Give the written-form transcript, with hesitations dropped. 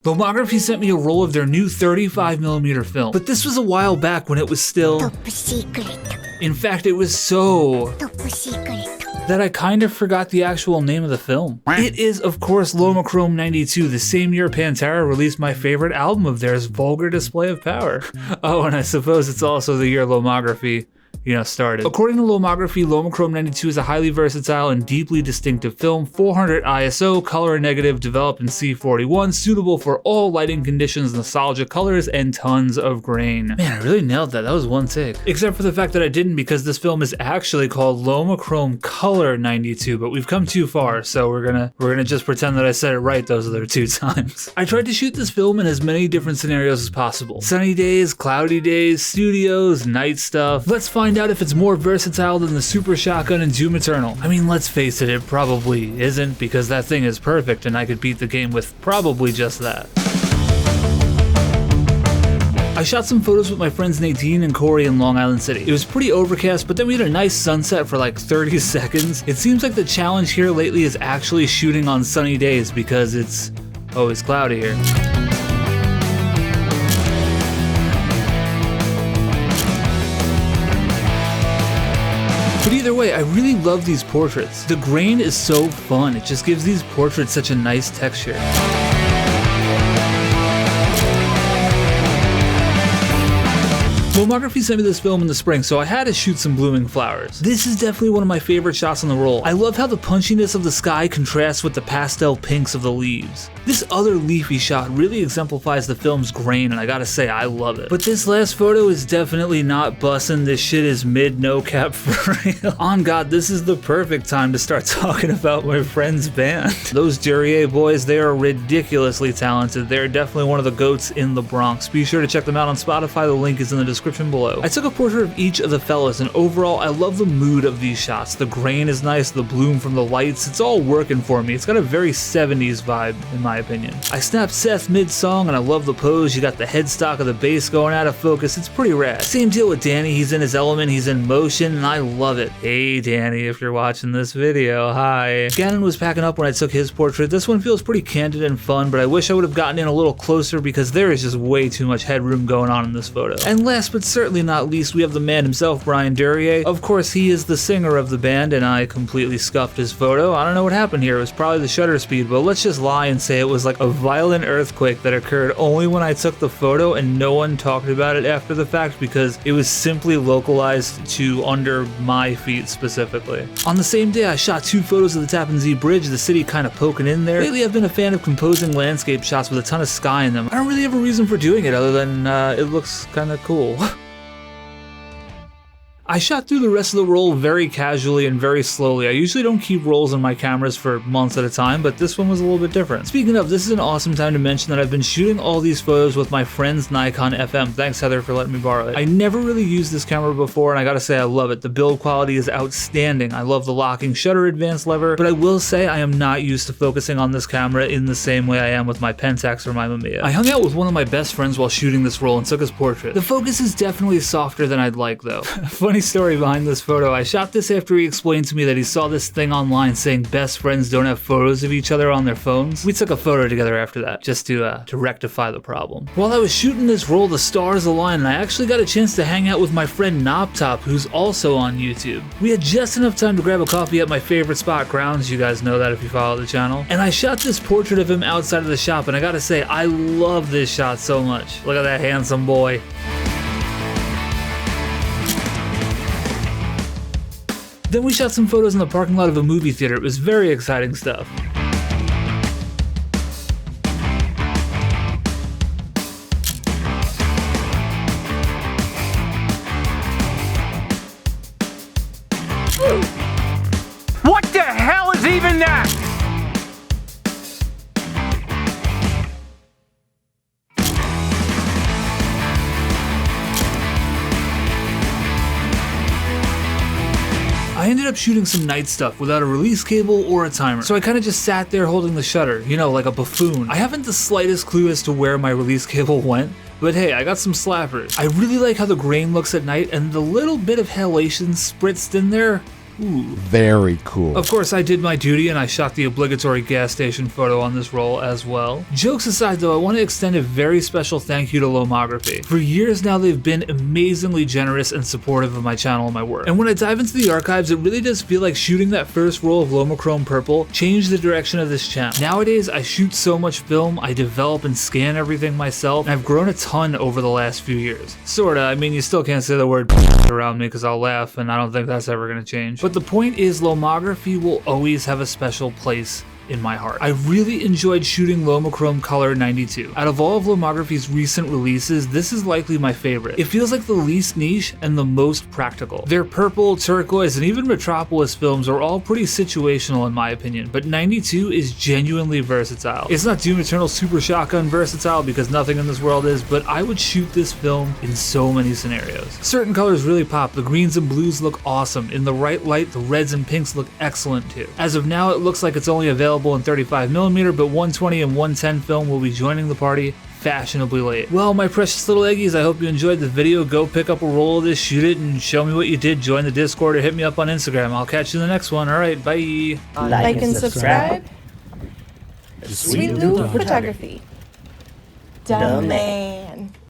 Lomochrome sent me a roll of their new 35mm film, but this was a while back when it was still top secret. In fact, it was so Top secret. that I kind of forgot the actual name of the film. It is, of course, Lomochrome 92, the same year Pantera released my favorite album of theirs, Vulgar Display of Power. Oh, and I suppose it's also the year Lomography started. According to Lomochrome 92 is a highly versatile and deeply distinctive film, 400 ISO, color negative, developed in C41, suitable for all lighting conditions, nostalgia colors, and tons of grain. Man, I really nailed that. That was one take. Except for the fact that I didn't, because this film is actually called Lomochrome Color 92, but we've come too far, so we're gonna just pretend that I said it right those other 2 times. I tried to shoot this film in as many different scenarios as possible. Sunny days, cloudy days, studios, night stuff. Let's find out if it's more versatile than the Super Shotgun and Doom Eternal. I mean, let's face it probably isn't, because that thing is perfect and I could beat the game with probably just that. I shot some photos with my friends Nadine and Corey in Long Island City. It was pretty overcast, but then we had a nice sunset for like 30 seconds. It seems like the challenge here lately is actually shooting on sunny days because it's always cloudy here. But either way, I really love these portraits. The grain is so fun, it just gives these portraits such a nice texture. Lomochrome sent me this film in the spring, so I had to shoot some blooming flowers. This is definitely one of my favorite shots on the roll. I love how the punchiness of the sky contrasts with the pastel pinks of the leaves. This other leafy shot really exemplifies the film's grain, and I gotta say, I love it. But this last photo is definitely not bussin'. This shit is mid-no cap for real. On God, this is the perfect time to start talking about my friend's band. Those Duryea boys, they are ridiculously talented. They're definitely one of the goats in the Bronx. Be sure to check them out on Spotify. The link is in the description below. I took a portrait of each of the fellas, and overall I love the mood of these shots. The grain is nice, the bloom from the lights, it's all working for me. It's got a very 70s vibe in my opinion. I snapped Seth mid-song and I love the pose. You got the headstock of the bass going out of focus. It's pretty rad. Same deal with Danny. He's in his element, he's in motion, and I love it. Hey Danny, if you're watching this video, hi. Gannon was packing up when I took his portrait. This one feels pretty candid and fun, but I wish I would have gotten in a little closer because there is just way too much headroom going on in this photo. And last but certainly not least, we have the man himself, Brian Duryea. Of course, he is the singer of the band, and I completely scuffed his photo. I don't know what happened here. It was probably the shutter speed, but let's just lie and say it was like a violent earthquake that occurred only when I took the photo, and no one talked about it after the fact because it was simply localized to under my feet specifically. On the same day, I shot 2 photos of the Tappan Zee Bridge, the city kind of poking in there. Lately, I've been a fan of composing landscape shots with a ton of sky in them. I don't really have a reason for doing it other than it looks kind of cool. I shot through the rest of the roll very casually and very slowly. I usually don't keep rolls on my cameras for months at a time, but this one was a little bit different. Speaking of, this is an awesome time to mention that I've been shooting all these photos with my friend's Nikon FM. Thanks Heather for letting me borrow it. I never really used this camera before, and I gotta say I love it. The build quality is outstanding. I love the locking shutter advance lever, but I will say I am not used to focusing on this camera in the same way I am with my Pentax or my Mamiya. I hung out with one of my best friends while shooting this roll and took his portrait. The focus is definitely softer than I'd like though. Funny story behind this photo. I shot this after he explained to me that he saw this thing online saying best friends don't have photos of each other on their phones. We took a photo together after that just to rectify the problem. While I was shooting this roll, the stars aligned and I actually got a chance to hang out with my friend Knobtop, who's also on YouTube. We had just enough time to grab a coffee at my favorite spot, Grounds. You guys know that if you follow the channel. And I shot this portrait of him outside of the shop, and I gotta say, I love this shot so much. Look at that handsome boy. Then we shot some photos in the parking lot of a movie theater. It was very exciting stuff. What the hell is even that? I ended up shooting some night stuff without a release cable or a timer, so I kind of just sat there holding the shutter, you know, like a buffoon. I haven't the slightest clue as to where my release cable went, but hey, I got some slappers. I really like how the grain looks at night, and the little bit of halation spritzed in there Ooh. Very cool. Of course, I did my duty and I shot the obligatory gas station photo on this roll as well. Jokes aside though, I want to extend a very special thank you to Lomography. For years now, they've been amazingly generous and supportive of my channel and my work. And when I dive into the archives, it really does feel like shooting that first roll of Lomochrome purple changed the direction of this channel. Nowadays, I shoot so much film, I develop and scan everything myself, and I've grown a ton over the last few years. Sorta, I mean, you still can't say the word around me because I'll laugh, and I don't think that's ever gonna change. But the point is, Lomography will always have a special place in my heart. I really enjoyed shooting Lomochrome Color 92. Out of all of Lomography's recent releases, this is likely my favorite. It feels like the least niche and the most practical. Their purple, turquoise, and even Metropolis films are all pretty situational in my opinion, but 92 is genuinely versatile. It's not Doom Eternal Super Shotgun versatile because nothing in this world is, but I would shoot this film in so many scenarios. Certain colors really pop. The greens and blues look awesome. In the right light, the reds and pinks look excellent too. As of now, it looks like it's only available in 35mm, but 120 and 110 film will be joining the party fashionably late. Well, my precious little eggies, I hope you enjoyed the video. Go pick up a roll of this, shoot it, and show me what you did. Join the Discord or hit me up on Instagram. I'll catch you in the next one. Alright, bye. Like and subscribe. Sweet Loop Photography. Dumb man.